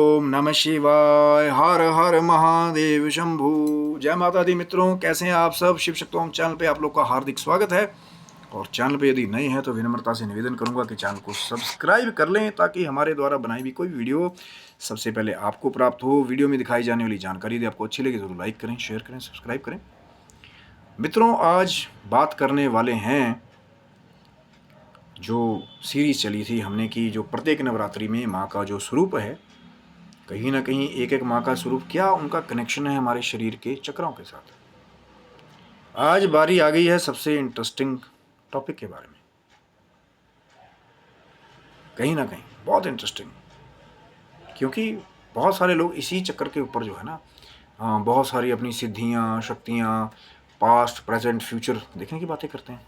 ओम नमः शिवाय। हर हर महादेव शंभू। जय माता दी मित्रों, कैसे हैं आप सब। शिव शक्तोम चैनल पे आप लोग का हार्दिक स्वागत है। और चैनल पे यदि नए हैं तो विनम्रता से निवेदन करूंगा कि चैनल को सब्सक्राइब कर लें ताकि हमारे द्वारा बनाई हुई कोई वीडियो सबसे पहले आपको प्राप्त हो। वीडियो में दिखाई जाने वाली जानकारी यदि आपको अच्छी लगे तो लाइक करें, शेयर करें, सब्सक्राइब करें। मित्रों, आज बात करने वाले हैं जो सीरीज चली थी हमने कि जो प्रत्येक नवरात्रि में माँ का जो स्वरूप है, कहीं ना कहीं एक एक माँ का स्वरूप क्या उनका कनेक्शन है हमारे शरीर के चक्रों के साथ। आज बारी आ गई है सबसे इंटरेस्टिंग टॉपिक के बारे में। कहीं ना कहीं बहुत इंटरेस्टिंग, क्योंकि बहुत सारे लोग इसी चक्कर के ऊपर जो है ना, बहुत सारी अपनी सिद्धियाँ, शक्तियाँ, पास्ट, प्रेजेंट, फ्यूचर देखने की बातें करते हैं।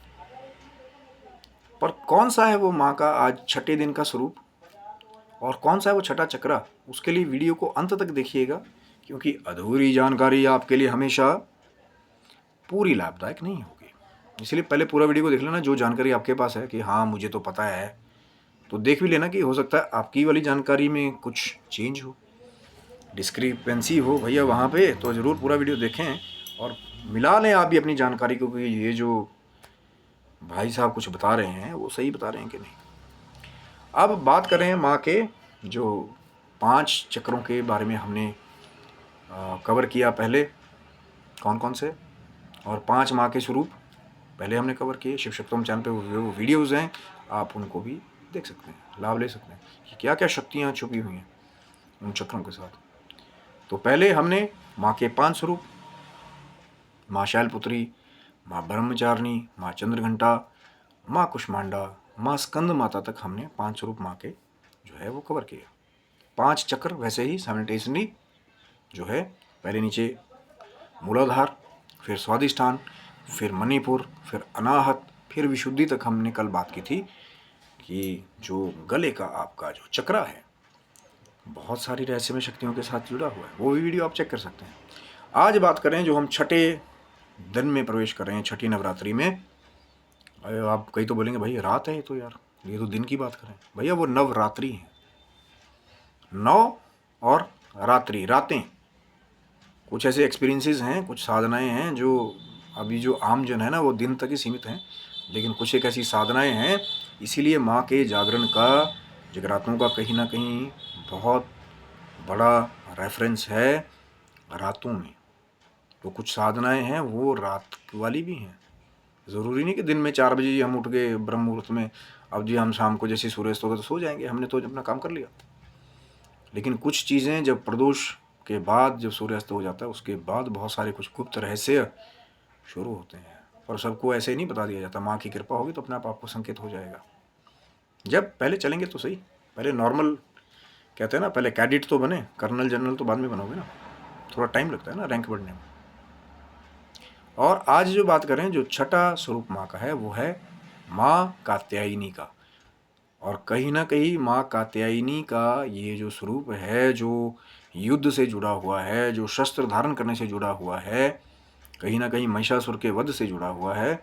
पर कौन सा है वो माँ का आज छठे दिन का स्वरूप और कौन सा है वो छठा चक्रा, उसके लिए वीडियो को अंत तक देखिएगा, क्योंकि अधूरी जानकारी आपके लिए हमेशा पूरी लाभदायक नहीं होगी। इसलिए पहले पूरा वीडियो को देख लेना। जो जानकारी आपके पास है कि हाँ मुझे तो पता है, तो देख भी लेना कि हो सकता है आपकी वाली जानकारी में कुछ चेंज हो, डिस्क्रिपेंसी हो भैया वहाँ पे, तो ज़रूर पूरा वीडियो देखें और मिला लें आप भी अपनी जानकारी को कि ये जो भाई साहब कुछ बता रहे हैं वो सही बता रहे हैं कि नहीं। अब बात कर रहे हैं माँ के जो 5 चक्रों के बारे में हमने कवर किया पहले, कौन कौन से, और 5 माँ के स्वरूप पहले हमने कवर किए। शिव शक्तम चैनल पे वो वीडियोज़ हैं, आप उनको भी देख सकते हैं, लाभ ले सकते हैं कि क्या क्या शक्तियाँ छुपी हुई हैं उन चक्रों के साथ। तो पहले हमने माँ के 5 स्वरूप, माँ शैलपुत्री, माँ ब्रह्मचारिणी, माँ चंद्रघंटा, माँ कुष्मांडा, माँ स्कंद माता तक हमने 5 स्वरूप माँ के जो है वो कवर किए। 5 चक्र वैसे ही साइमल्टेनियसली जो है, पहले नीचे मूलाधार, फिर स्वादिष्ठान, फिर मणिपुर, फिर अनाहत, फिर विशुद्धि तक हमने कल बात की थी कि जो गले का आपका जो चक्रा है बहुत सारी रहस्यमय शक्तियों के साथ जुड़ा हुआ है, वो भी वीडियो आप चेक कर सकते हैं। आज बात करें जो हम छठे दिन में प्रवेश कर रहे हैं, छठी नवरात्रि में। आप कई तो बोलेंगे भाई रात है तो यार, ये तो दिन की बात करें। भैया वो नवरात्रि है, 9 और रात्रि, रातें। कुछ ऐसे एक्सपीरियंसेस हैं, कुछ साधनाएं हैं जो अभी जो आम जन है ना वो दिन तक ही सीमित हैं, लेकिन कुछ एक ऐसी साधनाएं हैं। इसीलिए माँ के जागरण का, जगरातों का कहीं ना कहीं बहुत बड़ा रेफरेंस है रातों में। तो कुछ साधनाएं हैं वो रात वाली भी हैं। ज़रूरी नहीं कि दिन में 4 बजे हम उठ गए ब्रह्म मुहूर्त में, अब जी हम शाम को जैसे सूर्यास्त होगा तो सो जाएंगे, हमने तो अपना काम कर लिया। लेकिन कुछ चीज़ें जब प्रदोष के बाद, जब सूर्यास्त हो जाता है उसके बाद बहुत सारे कुछ गुप्त रहस्य शुरू होते हैं, और सबको ऐसे ही नहीं बता दिया जाता। माँ की कृपा होगी तो अपने आप आपको संकेत हो जाएगा। जब पहले चलेंगे तो सही, पहले नॉर्मल कहते हैं ना, पहले कैडेट तो बने, कर्नल जनरल तो बाद में बनोगे ना, थोड़ा टाइम लगता है ना रैंक बढ़ने में। और आज जो बात करें, जो छठा स्वरूप माँ का है वो है माँ कात्यायनी का। और कहीं ना कहीं माँ कात्यायनी का ये जो स्वरूप है, जो युद्ध से जुड़ा हुआ है, जो शस्त्र धारण करने से जुड़ा हुआ है, कहीं ना कहीं महिषासुर के वध से जुड़ा हुआ है,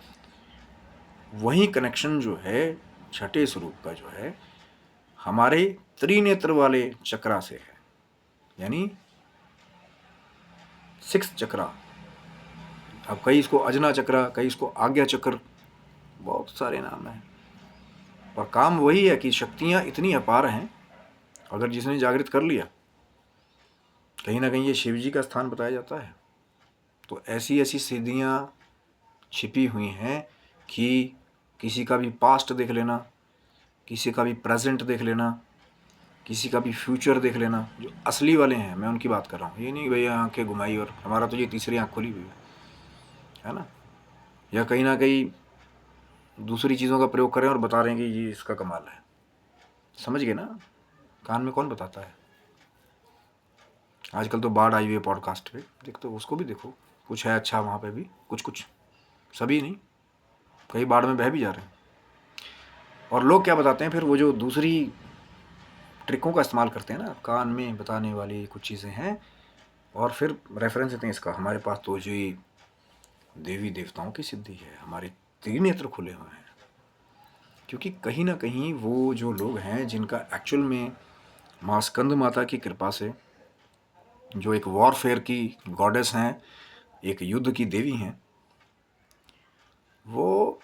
वही कनेक्शन जो है छठे स्वरूप का जो है हमारे त्रिनेत्र वाले चक्रा से है, यानी 6th चक्रा। अब कई इसको अजना चक्रा, कई इसको आज्ञा चक्र, बहुत सारे नाम हैं। और काम वही है कि शक्तियाँ इतनी अपार हैं, अगर जिसने जागृत कर लिया, कहीं ना कहीं ये शिव जी का स्थान बताया जाता है। तो ऐसी ऐसी सिद्धियाँ छिपी हुई हैं कि किसी का भी पास्ट देख लेना, किसी का भी प्रेजेंट देख लेना, किसी का भी फ्यूचर देख लेना, जो असली वाले हैं मैं उनकी बात कर रहा हूँ। ये नहीं भैया आंखें घुमाई और हमारा तो ये तीसरी आँख खुली हुई है ना, या कहीं ना कहीं दूसरी चीज़ों का प्रयोग करें और बता रहे हैं कि ये इसका कमाल है। समझ गए ना, कान में कौन बताता है। आजकल तो बाढ़ आई हुई है पॉडकास्ट पे, देखते हो उसको भी देखो, कुछ है अच्छा वहाँ पे भी, कुछ कुछ, सभी नहीं, कई बाढ़ में बह भी जा रहे हैं। और लोग क्या बताते हैं फिर, वो जो दूसरी ट्रिकों का इस्तेमाल करते हैं ना, कान में बताने वाली कुछ चीज़ें हैं, और फिर रेफरेंस देते हैं इसका, हमारे पास तो जो देवी देवताओं की सिद्धि है, हमारे त्रिनेत्र खुले हुए हैं। क्योंकि कहीं ना कहीं वो जो लोग हैं जिनका एक्चुअल में माँ स्कंद माता की कृपा से, जो एक वॉरफेयर की गॉडेस हैं, एक युद्ध की देवी हैं, वो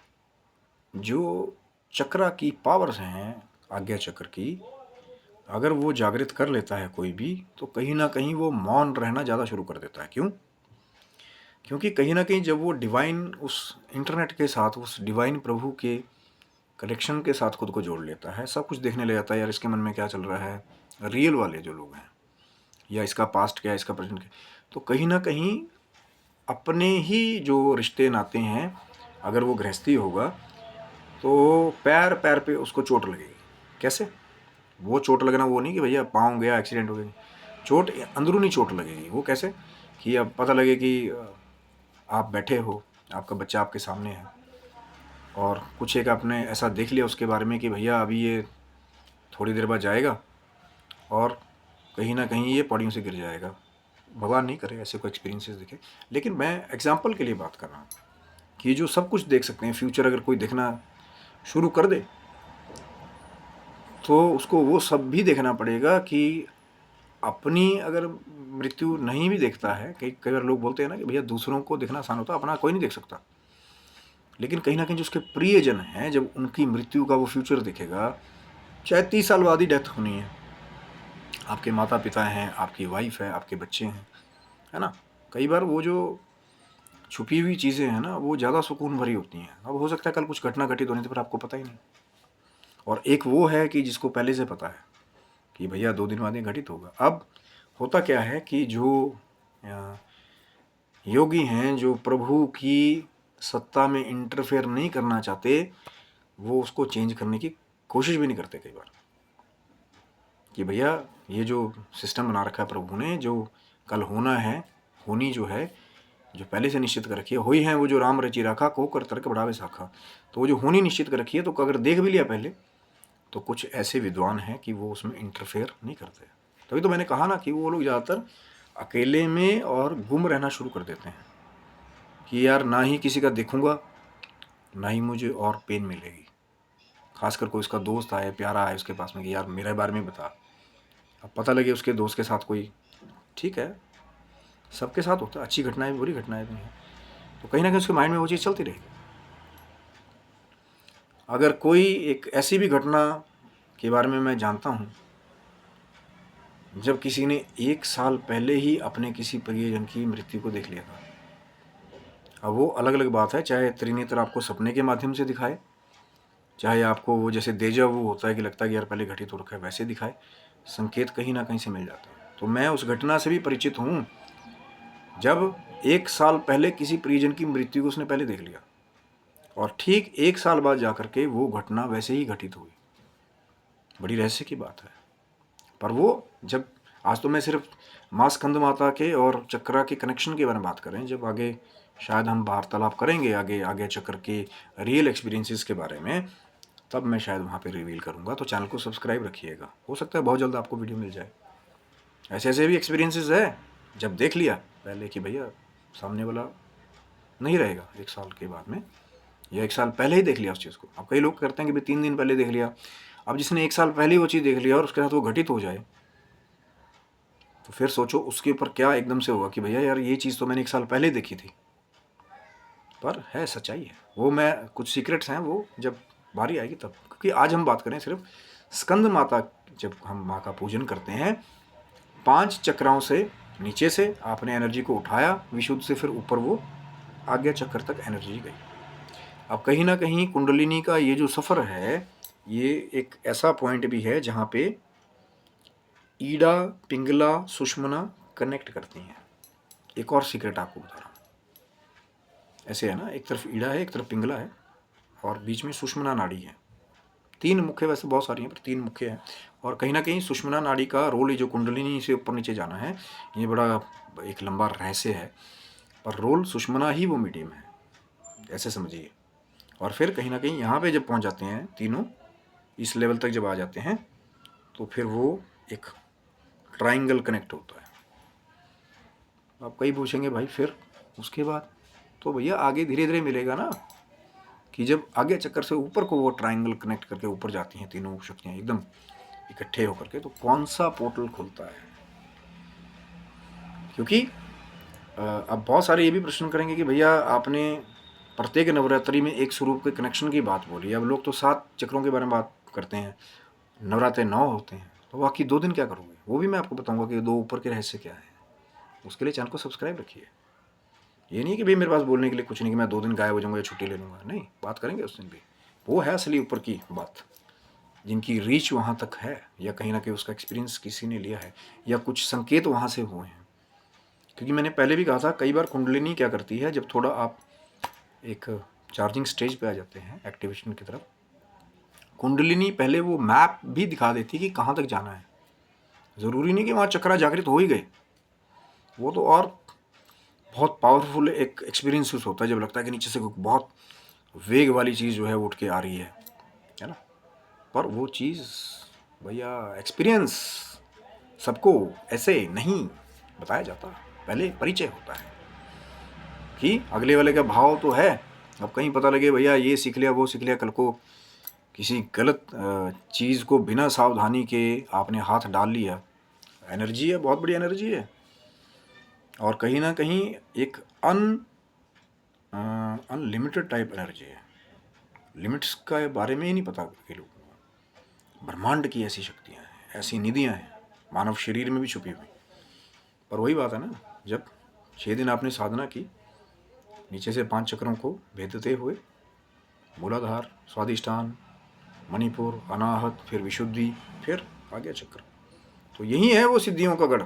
जो चक्रा की पावर्स हैं, आज्ञा चक्र की, अगर वो जागृत कर लेता है कोई भी, तो कहीं ना कहीं वो मौन रहना ज़्यादा शुरू कर देता है। क्यों? क्योंकि कहीं ना कहीं जब वो डिवाइन उस इंटरनेट के साथ, उस डिवाइन प्रभु के कनेक्शन के साथ खुद को जोड़ लेता है, सब कुछ देखने लग जाता है, यार इसके मन में क्या चल रहा है, रियल वाले जो लोग हैं, या इसका पास्ट क्या है, इसका प्रेजेंट क्या, तो कहीं ना कहीं अपने ही जो रिश्ते नाते हैं, अगर वो गृहस्थी होगा तो पैर पैर पे उसको चोट लगेगी। कैसे? वो चोट लगना वो नहीं कि भैया पाँव गया, एक्सीडेंट हो गया, चोट अंदरूनी चोट लगेगी। वो कैसे? कि अब पता लगे कि आप बैठे हो, आपका बच्चा आपके सामने है, और कुछ एक आपने ऐसा देख लिया उसके बारे में कि भैया अभी ये थोड़ी देर बाद जाएगा और कहीं ना कहीं ये पौड़ियों से गिर जाएगा। भगवान नहीं करे ऐसे कोई एक्सपीरियंसेस दिखे, लेकिन मैं एग्जाम्पल के लिए बात कर रहा हूँ कि जो सब कुछ देख सकते हैं, फ्यूचर अगर कोई देखना शुरू कर दे तो उसको वो सब भी देखना पड़ेगा कि अपनी अगर मृत्यु नहीं भी देखता है, कई कई बार लोग बोलते हैं ना कि भैया दूसरों को देखना आसान होता है, अपना कोई नहीं देख सकता, लेकिन कहीं ना कहीं जो उसके प्रियजन हैं, जब उनकी मृत्यु का वो फ्यूचर देखेगा, चाहे 30 साल बाद ही डेथ होनी है, आपके माता पिता हैं, आपकी वाइफ है, आपके बच्चे हैं, है ना, कई बार वो जो छुपी हुई चीज़ें हैं ना, वो ज़्यादा सुकून भरी होती हैं। अब हो सकता है कल कुछ घटना घटित होने पर आपको पता ही नहीं, और एक वो है कि जिसको पहले से पता है कि भैया 2 दिन बाद ये घटित होगा। अब होता क्या है कि जो योगी हैं, जो प्रभु की सत्ता में इंटरफेयर नहीं करना चाहते, वो उसको चेंज करने की कोशिश भी नहीं करते कई बार, कि भैया ये जो सिस्टम बना रखा है प्रभु ने, जो कल होना है, होनी जो है, जो पहले से निश्चित कर रखी है, हुई है वो जो राम रची राखा, को कर तर्क बढ़ावे शाखा, तो वो जो होनी निश्चित कर रखी है, तो अगर देख भी लिया पहले, तो कुछ ऐसे विद्वान हैं कि वो उसमें इंटरफेयर नहीं करते। तभी तो मैंने कहा ना कि वो लोग ज़्यादातर अकेले में और गुम रहना शुरू कर देते हैं कि यार ना ही किसी का देखूंगा, ना ही मुझे और पेन मिलेगी। खासकर कोई उसका दोस्त आए, प्यारा आए उसके पास में कि यार मेरे बारे में बता, अब पता लगे उसके दोस्त के साथ कोई, ठीक है सबके साथ होता है, अच्छी घटनाएं भी, बुरी घटनाएं भी हैं, तो कहीं ना कहीं उसके माइंड में वो चीज़ चलती रहेगी। अगर कोई एक ऐसी भी घटना के बारे में मैं जानता हूँ जब किसी ने 1 साल पहले ही अपने किसी प्रियजन की मृत्यु को देख लिया था, अब वो अलग अलग बात है, चाहे त्रिनेत्र आपको सपने के माध्यम से दिखाए, चाहे आपको वो जैसे देजा वो होता है कि लगता है कि यार पहले घटित हो रखा है, वैसे दिखाए, संकेत कहीं ना कहीं से मिल जाता है। तो मैं उस घटना से भी परिचित हूँ जब 1 साल पहले किसी परिजन की मृत्यु को उसने पहले देख लिया, और ठीक 1 साल बाद जाकर के वो घटना वैसे ही घटित हुई। बड़ी रहस्य की बात है। पर वो जब, आज तो मैं सिर्फ माँ स्कंद माता के और चक्रा के कनेक्शन के बारे में बात करें, जब आगे शायद हम वार्तालाप करेंगे आगे आगे चक्र के रियल एक्सपीरियंसेस के बारे में, तब मैं शायद वहाँ पे रिवील करूँगा। तो चैनल को सब्सक्राइब रखिएगा, हो सकता है बहुत जल्द आपको वीडियो मिल जाए। ऐसे ऐसे भी एक्सपीरियंसेस है जब देख लिया पहले कि भैया सामने वाला नहीं रहेगा 1 साल के बाद में, या 1 साल पहले ही देख लिया उस चीज़ को। अब कई लोग करते हैं कि भाई 3 दिन पहले देख लिया। अब जिसने 1 साल पहले ही वो चीज़ देख लिया और उसके साथ वो घटित हो जाए, तो फिर सोचो उसके ऊपर क्या एकदम से होगा कि भैया यार ये चीज़ तो मैंने 1 साल पहले देखी थी। पर है, सच्चाई है वो। मैं कुछ सीक्रेट्स हैं वो जब बारी आएगी तब, क्योंकि आज हम बात करें सिर्फ स्कंद माता। जब हम माँ का पूजन करते हैं, 5 चक्राओं से नीचे से आपने एनर्जी को उठाया विशुद्ध से, फिर ऊपर वो आज्ञा चक्र तक एनर्जी गई। अब कहीं ना कहीं कुंडलिनी का ये जो सफ़र है, ये एक ऐसा पॉइंट भी है जहाँ पे ईडा, पिंगला, सुषमना कनेक्ट करती हैं। एक और सीक्रेट आपको बता रहा हूँ, ऐसे है ना, एक तरफ ईडा है, एक तरफ पिंगला है, और बीच में सुषमना नाड़ी है। 3 मुख्य, वैसे बहुत सारी हैं पर 3 मुख्य हैं। और कहीं ना कहीं सुषमना नाड़ी का रोल, ये जो कुंडलिनी से ऊपर नीचे जाना है, ये बड़ा एक लंबा रहस्य है, पर रोल सुषमना ही वो मीडियम है, ऐसे समझिए। और फिर कहीं ना कहीं यहाँ पे जब पहुँच जाते हैं तीनों, इस लेवल तक जब आ जाते हैं, तो फिर वो एक ट्राइंगल कनेक्ट होता है। आप कई पूछेंगे भाई फिर उसके बाद, तो भैया आगे धीरे धीरे मिलेगा ना, कि जब आगे चक्कर से ऊपर को वो ट्राइंगल कनेक्ट करके ऊपर जाती हैं तीनों शक्तियाँ एकदम, इकट्ठे होकर के, तो कौन सा पोर्टल खुलता है? क्योंकि अब बहुत सारे ये भी प्रश्न करेंगे कि भैया आपने प्रत्येक नवरात्रि में एक स्वरूप के कनेक्शन की बात बोली, अब लोग तो 7 चक्रों के बारे में बात करते हैं, नवरात्रे 9 होते हैं, तो बाकी 2 दिन क्या करोगे? वो भी मैं आपको बताऊंगा कि 2 ऊपर के रहस्य क्या है। उसके लिए चैनल को सब्सक्राइब रखिए। ये नहीं कि भाई मेरे पास बोलने के लिए कुछ नहीं कि मैं 2 दिन गायब हो जाऊंगा या छुट्टी ले लूँगा, नहीं, बात करेंगे उस दिन भी। वो है असली ऊपर की बात, जिनकी रीच वहाँ तक है, या कहीं ना कहीं उसका एक्सपीरियंस किसी ने लिया है, या कुछ संकेत वहाँ से हुए हैं। क्योंकि मैंने पहले भी कहा था, कई बार कुंडलिनी क्या करती है, जब थोड़ा आप एक चार्जिंग स्टेज पे आ जाते हैं एक्टिवेशन की तरफ, कुंडलिनी पहले वो मैप भी दिखा देती है कि कहाँ तक जाना है। ज़रूरी नहीं कि वहाँ चक्रा जागृत हो ही गए, वो तो और बहुत पावरफुल एक एक्सपीरियंस होता है जब लगता है कि नीचे से बहुत वेग वाली चीज़ जो है वो उठ के आ रही है ना। पर वो चीज़ भैया एक्सपीरियंस सबको ऐसे नहीं बताया जाता, पहले परिचय होता है कि अगले वाले का भाव तो है। अब कहीं पता लगे भैया ये सीख लिया वो सीख लिया, कल को किसी गलत चीज़ को बिना सावधानी के आपने हाथ डाल लिया, एनर्जी है, बहुत बड़ी एनर्जी है, और कहीं ना कहीं एक अनलिमिटेड टाइप एनर्जी है। लिमिट्स का बारे में ही नहीं पता कि लोगों को। ब्रह्मांड की ऐसी शक्तियाँ हैं, ऐसी निधियाँ हैं मानव शरीर में भी छुपी हुई। पर वही बात है ना, जब 6 दिन आपने साधना की, नीचे से 5 चक्रों को भेदते हुए, मूलाधार, स्वादिष्ठान, मणिपुर, अनाहत, फिर विशुद्धि, फिर आ गया चक्र, तो यही है वो सिद्धियों का गढ़।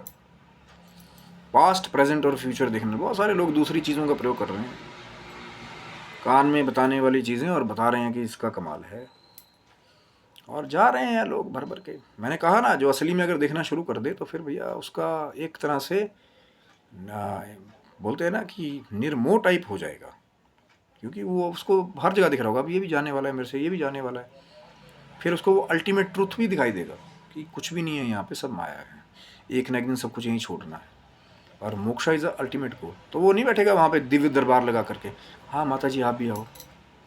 पास्ट, प्रेजेंट और फ्यूचर देखने, बहुत सारे लोग दूसरी चीज़ों का प्रयोग कर रहे हैं, कान में बताने वाली चीज़ें, और बता रहे हैं कि इसका कमाल है, और जा रहे हैं लोग भर भर के। मैंने कहा ना, जो असली में अगर देखना शुरू कर दे तो फिर भैया उसका एक तरह से बोलते हैं ना कि निर्मोह टाइप हो जाएगा, क्योंकि वो उसको हर जगह दिख रहा होगा, अब ये भी जाने वाला है मेरे से, ये भी जाने वाला है। फिर उसको वो अल्टीमेट ट्रूथ भी दिखाई देगा कि कुछ भी नहीं है यहाँ पे, सब माया है, एक ना एक दिन सब कुछ यहीं छोड़ना है, और moksha is the ultimate goal. तो वो नहीं बैठेगा वहाँ पे दिव्य दरबार लगा करके, हाँ माता जी आप भी आओ,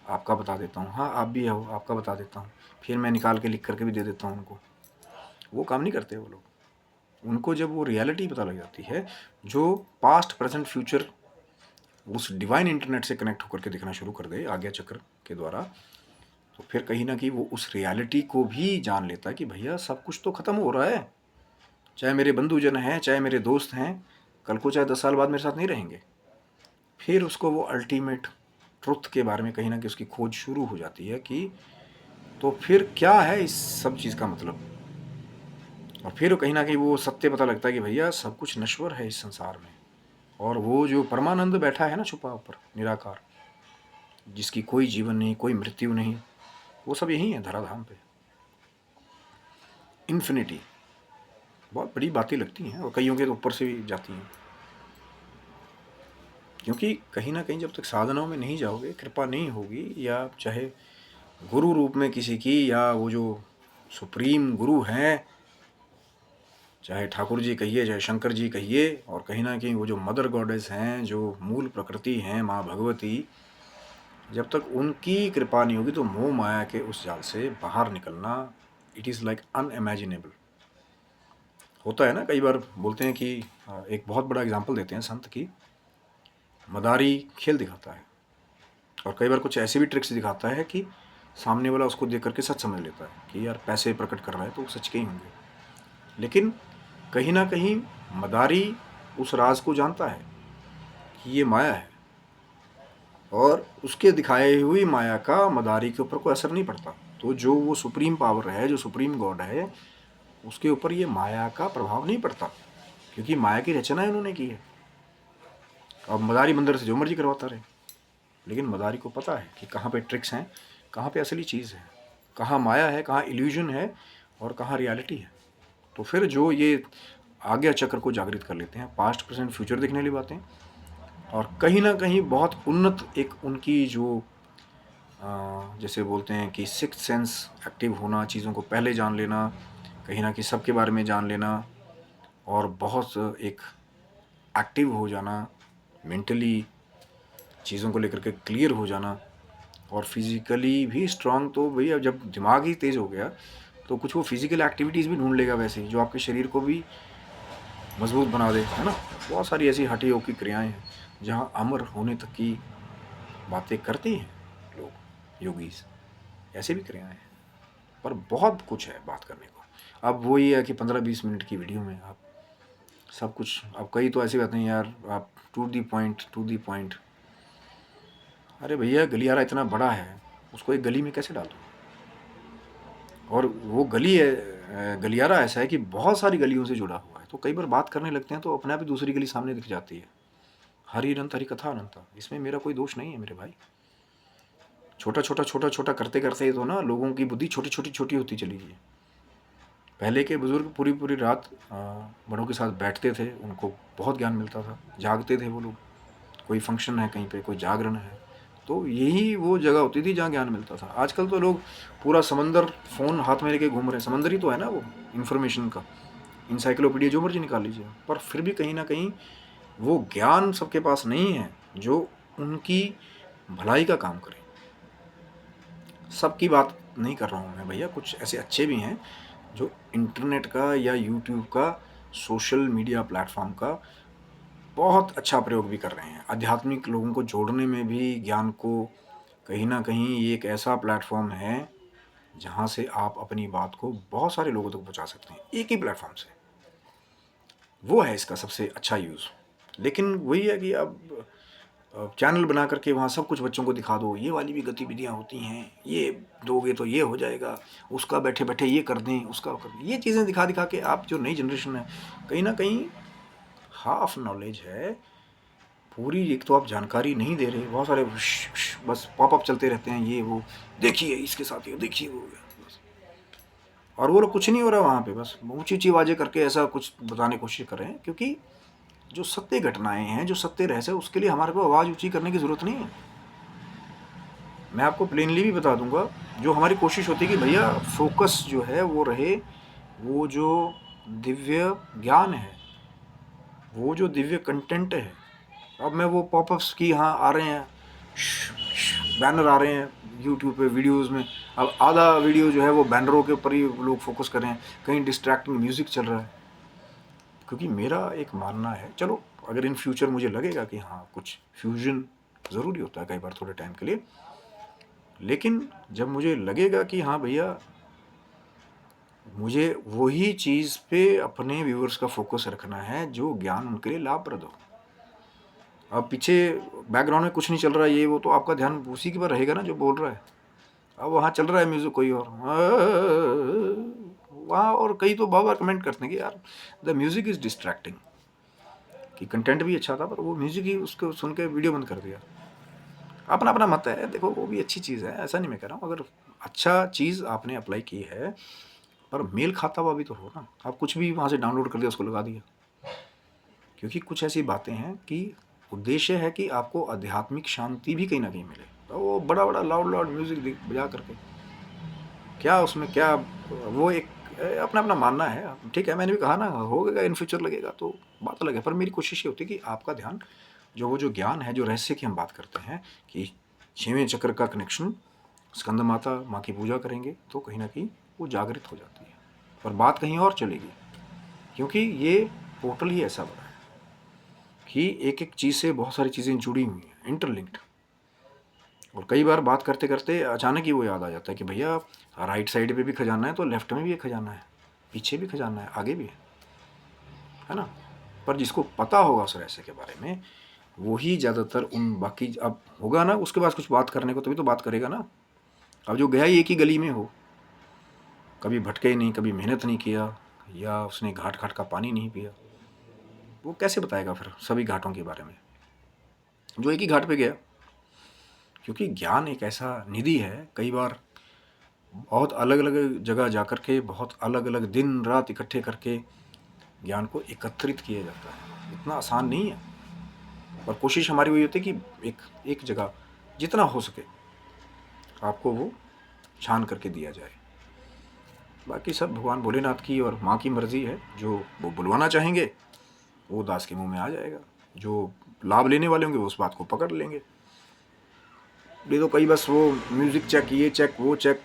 आपका बता देता हूँ, हाँ आप भी आओ, आपका बता देता हूँ, फिर मैं निकाल के लिख करके भी दे देता हूँ उनको। वो काम नहीं करते वो लोग। उनको जब वो रियलिटी पता लग जाती है, जो पास्ट प्रेजेंट फ्यूचर उस डिवाइन इंटरनेट से कनेक्ट होकर के दिखना शुरू कर दे आज्ञा चक्र के द्वारा, तो फिर कहीं ना कहीं वो उस रियलिटी को भी जान लेता है कि भैया सब कुछ तो ख़त्म हो रहा है, चाहे मेरे बंधुजन हैं, चाहे मेरे दोस्त हैं, कल को चाहे 10 साल बाद मेरे साथ नहीं रहेंगे। फिर उसको वो अल्टीमेट ट्रुथ के बारे में कहीं ना कहीं उसकी खोज शुरू हो जाती है कि तो फिर क्या है इस सब चीज़ का मतलब। और फिर कहीं ना कहीं वो सत्य पता लगता है कि भैया सब कुछ नश्वर है इस संसार में, और वो जो परमानंद बैठा है ना छुपा ऊपर, निराकार, जिसकी कोई जीवन नहीं, कोई मृत्यु नहीं, वो सब यही है धराधाम पे। इन्फिनिटी बहुत बड़ी बातें लगती हैं, और कईयों के तो ऊपर से भी जाती हैं, क्योंकि कहीं ना कहीं जब तक साधनाओं में नहीं जाओगे, कृपा नहीं होगी, या चाहे गुरु रूप में किसी की, या वो जो सुप्रीम गुरु हैं, चाहे ठाकुर जी कहिए, चाहे शंकर जी कहिए, और कहीं ना कहीं वो जो मदर गॉडेस हैं, जो मूल प्रकृति हैं, माँ भगवती, जब तक उनकी कृपा नहीं होगी तो मोह माया के उस जाल से बाहर निकलना इट इज़ लाइक अनइमेजिनेबल। होता है ना, कई बार बोलते हैं कि एक बहुत बड़ा एग्जाम्पल देते हैं संत की, मदारी खेल दिखाता है, और कई बार कुछ ऐसे भी ट्रिक्स दिखाता है कि सामने वाला उसको देख करके सच समझ लेता है कि यार पैसे प्रकट कर रहा है तो वो सच के ही होंगे। लेकिन कहीं ना कहीं मदारी उस राज को जानता है कि ये माया है, और उसके दिखाई हुई माया का मदारी के ऊपर कोई असर नहीं पड़ता। तो जो वो सुप्रीम पावर है, जो सुप्रीम गॉड है, उसके ऊपर ये माया का प्रभाव नहीं पड़ता, क्योंकि माया की रचना इन्होंने की है। अब मदारी बंदर से जो मर्जी करवाता रहे, लेकिन मदारी को पता है कि कहाँ पे ट्रिक्स हैं, कहाँ पे असली चीज़ है, कहाँ माया है, कहाँ इल्यूजन है, और कहाँ रियलिटी है। तो फिर जो ये आज्ञा चक्र को जागृत कर लेते हैं, पास्ट प्रेजेंट फ्यूचर देखने वाली बातें, और कहीं ना कहीं बहुत उन्नत एक उनकी जो जैसे बोलते हैं कि सिक्स्थ सेंस एक्टिव होना, चीज़ों को पहले जान लेना, कहीं ना कहीं सबके बारे में जान लेना, और बहुत एक एक्टिव हो जाना, मेंटली चीज़ों को लेकर के क्लियर हो जाना, और फिज़िकली भी स्ट्रांग। तो भैया जब दिमाग ही तेज़ हो गया तो कुछ वो फिज़िकल एक्टिविटीज़ भी ढूंढ लेगा वैसे ही, जो आपके शरीर को भी मजबूत बना दे, है ना। बहुत सारी ऐसी हठी की क्रियाएं हैं जहाँ अमर होने तक की बातें करते हैं लोग, योगीज। ऐसे भी क्रियाएं हैं, पर बहुत कुछ है बात करने को। अब वही है कि 15-20 मिनट की वीडियो में आप सब कुछ, अब कई तो ऐसे कहते हैं यार आप टू दी पॉइंट। अरे भैया गलियारा इतना बड़ा है, उसको एक गली में कैसे डाल दूँ? और वो गली है, गलियारा ऐसा है कि बहुत सारी गलियों से जुड़ा हुआ है, तो कई बार बात करने लगते हैं तो अपने आप ही दूसरी गली सामने दिख जाती है। हरि अनंत हरि कथा अनंता, इसमें मेरा कोई दोष नहीं है मेरे भाई। छोटा करते करते तो ना लोगों की बुद्धि छोटी होती चली गई। पहले के बुजुर्ग पूरी पूरी रात बड़ों के साथ बैठते थे, उनको बहुत ज्ञान मिलता था, जागते थे वो लोग। कोई फंक्शन है कहीं पे, कोई जागरण है, तो यही वो जगह होती थी जहाँ ज्ञान मिलता था। आजकल तो लोग पूरा समंदर फ़ोन हाथ में लेके घूम रहे हैं। समंदर ही तो है ना वो इन्फॉर्मेशन का, इंसाइक्लोपीडिया जो मर्जी निकाल लीजिए, पर फिर भी कहीं ना कहीं वो ज्ञान सबके पास नहीं है जो उनकी भलाई का काम करे। सबकी बात नहीं कर रहा हूँ मैं भैया, कुछ ऐसे अच्छे भी हैं जो इंटरनेट का या यूट्यूब का, सोशल मीडिया प्लेटफॉर्म का बहुत अच्छा प्रयोग भी कर रहे हैं। आध्यात्मिक लोगों को जोड़ने में भी ज्ञान को कहीं ना कहीं ये एक ऐसा प्लेटफॉर्म है जहाँ से आप अपनी बात को बहुत सारे लोगों तक पहुँचा सकते हैं एक ही प्लेटफॉर्म से। वो है इसका सबसे अच्छा यूज़। लेकिन वही है कि अब चैनल बना करके वहाँ सब कुछ बच्चों को दिखा दो, ये वाली भी गतिविधियाँ होती हैं, ये दोगे तो ये हो जाएगा, उसका बैठे बैठे ये कर दें, उसका कर दें, ये चीज़ें दिखा दिखा के आप जो नई जनरेशन है कहीं ना कहीं हाफ नॉलेज है पूरी, एक तो आप जानकारी नहीं दे रहे, बहुत सारे बस पॉपअप चलते रहते हैं, ये वो देखिए इसके साथ ये देखिए वो बस, और वो लोग कुछ नहीं हो रहा वहाँ पे, बस ऊँची ऊँची आवाज़ें करके ऐसा कुछ बताने की कोशिश कर रहे हैं। क्योंकि जो सत्य घटनाएं हैं, जो सत्य रहस्य है, उसके लिए हमारे को आवाज़ ऊँची करने की ज़रूरत नहीं है। मैं आपको प्लेनली भी बता दूंगा, जो हमारी कोशिश होती है कि भैया फोकस जो है वो रहे, वो जो दिव्य ज्ञान है, वो जो दिव्य कंटेंट है। अब मैं वो पॉपअप्स की यहाँ आ रहे हैं, बैनर आ रहे हैं यूट्यूब पे वीडियोस में, अब आधा वीडियो जो है वो बैनरों के ऊपर ही लोग फोकस कर रहे हैं, कहीं डिस्ट्रैक्टिंग म्यूज़िक चल रहा है। क्योंकि मेरा एक मानना है, चलो अगर इन फ्यूचर मुझे लगेगा कि हाँ कुछ फ्यूजन ज़रूरी होता है कई बार थोड़े टाइम के लिए, लेकिन जब मुझे लगेगा कि हाँ भैया मुझे वही चीज़ पे अपने व्यूअर्स का फोकस रखना है जो ज्ञान उनके लिए लाभप्रद हो। अब पीछे बैकग्राउंड में कुछ नहीं चल रहा है ये वो, तो आपका ध्यान उसी के पर रहेगा ना जो बोल रहा है। अब वहाँ चल रहा है म्यूज़िक कोई और वहाँ, और कई तो बार बार कमेंट करते हैं कि यार द म्यूज़िक इज़ डिस्ट्रैक्टिंग, कि कंटेंट भी अच्छा था पर वो म्यूज़िक ही उसको सुन के वीडियो बंद कर दिया। अपना अपना मत है, देखो वो भी अच्छी चीज़ है, ऐसा नहीं मैं कह रहा हूँ। अगर अच्छा चीज़ आपने अप्लाई की है पर मेल खाता हुआ भी तो हो ना। आप कुछ भी वहाँ से डाउनलोड कर दिया उसको लगा दिया, क्योंकि कुछ ऐसी बातें हैं कि उद्देश्य है कि आपको आध्यात्मिक शांति भी कहीं ना कहीं मिले। तो वो बड़ा बड़ा लाउड म्यूज़िक बजा करके क्या उसमें क्या, वो एक अपना अपना मानना है, ठीक है। मैंने भी कहा ना होगा इन फ्यूचर लगेगा तो बात अलग है, पर मेरी कोशिश ये होती है कि आपका ध्यान जो वो जो ज्ञान है, जो रहस्य की हम बात करते हैं कि 6वें चक्र का कनेक्शन, स्कंद माता माँ की पूजा करेंगे तो कहीं ना कहीं वो जागृत हो जाती है, पर बात कहीं और चलेगी। क्योंकि ये पोर्टल ही ऐसा बना है कि एक एक चीज़ से बहुत सारी चीज़ें जुड़ी हुई हैं, इंटरलिंक्ड। और कई बार बात करते करते अचानक ही वो याद आ जाता है कि भैया राइट साइड पे भी खजाना है तो लेफ्ट में भी एक खजाना है, पीछे भी खजाना है, आगे भी है ना। पर जिसको पता होगा उस रहस्य के बारे में, वही ज़्यादातर उन बाकी अब होगा ना उसके पास कुछ बात करने को, तभी तो बात करेगा ना। अब जो गया ही एक ही गली में हो, कभी भटके ही नहीं, कभी मेहनत नहीं किया, या उसने घाट घाट का पानी नहीं पिया, वो कैसे बताएगा फिर सभी घाटों के बारे में जो एक ही घाट पे गया। क्योंकि ज्ञान एक ऐसा निधि है, कई बार बहुत अलग अलग जगह जा कर के, बहुत अलग अलग दिन रात इकट्ठे करके ज्ञान को एकत्रित किया जाता है। इतना आसान नहीं है, पर कोशिश हमारी वही होती है कि एक जगह जितना हो सके आपको वो छान करके दिया जाए। बाकी सब भगवान भोलेनाथ की और माँ की मर्ज़ी है, जो वो बुलवाना चाहेंगे वो दास के मुंह में आ जाएगा, जो लाभ लेने वाले होंगे वो उस बात को पकड़ लेंगे। ये तो कई बस वो म्यूज़िक चेक, ये चेक वो चेक,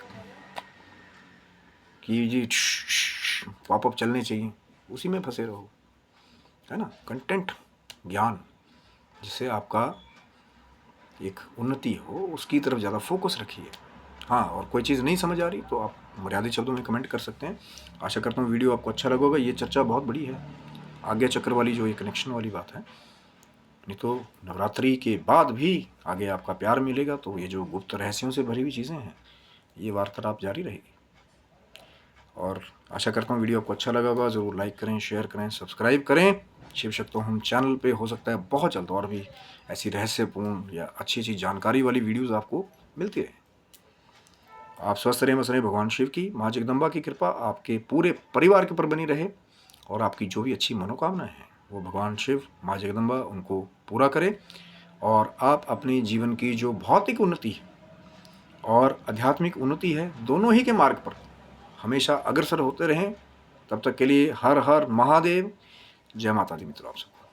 कि जी पॉपअप चलने चाहिए, उसी में फंसे रहो, है ना। कंटेंट ज्ञान जिससे आपका एक उन्नति हो, उसकी तरफ ज़्यादा फोकस रखिए। हाँ, और कोई चीज़ नहीं समझ आ रही तो आप मर्यादित शब्दों में कमेंट कर सकते हैं। आशा करता हूँ वीडियो आपको अच्छा लगा होगा। ये चर्चा बहुत बड़ी है, आज्ञा चक्र वाली जो ये कनेक्शन वाली बात है। नहीं तो नवरात्रि के बाद भी आगे आपका प्यार मिलेगा, तो ये जो गुप्त रहस्यों से भरी हुई चीज़ें हैं, ये वार्तालाप जारी रहेगी। और आशा करता हूँ वीडियो आपको अच्छा लगा होगा। ज़रूर लाइक करें, शेयर करें, सब्सक्राइब करें। शिव शक्तो हम चैनल पे हो सकता है बहुत जल्द और भी ऐसी रहस्यपूर्ण या अच्छी अच्छी जानकारी वाली वीडियोज़ आपको मिलती रहे। आप स्वस्थ रहें, मस्त रहें। भगवान शिव की, माँ जगदम्बा की कृपा आपके पूरे परिवार के ऊपर बनी रहे, और आपकी जो भी अच्छी मनोकामनाएं हैं वो भगवान शिव, माँ जगदम्बा उनको पूरा करें, और आप अपने जीवन की जो भौतिक उन्नति और आध्यात्मिक उन्नति है, दोनों ही के मार्ग पर हमेशा अग्रसर होते रहें। तब तक के लिए हर हर महादेव। जय माता दी मित्रों आप सबको।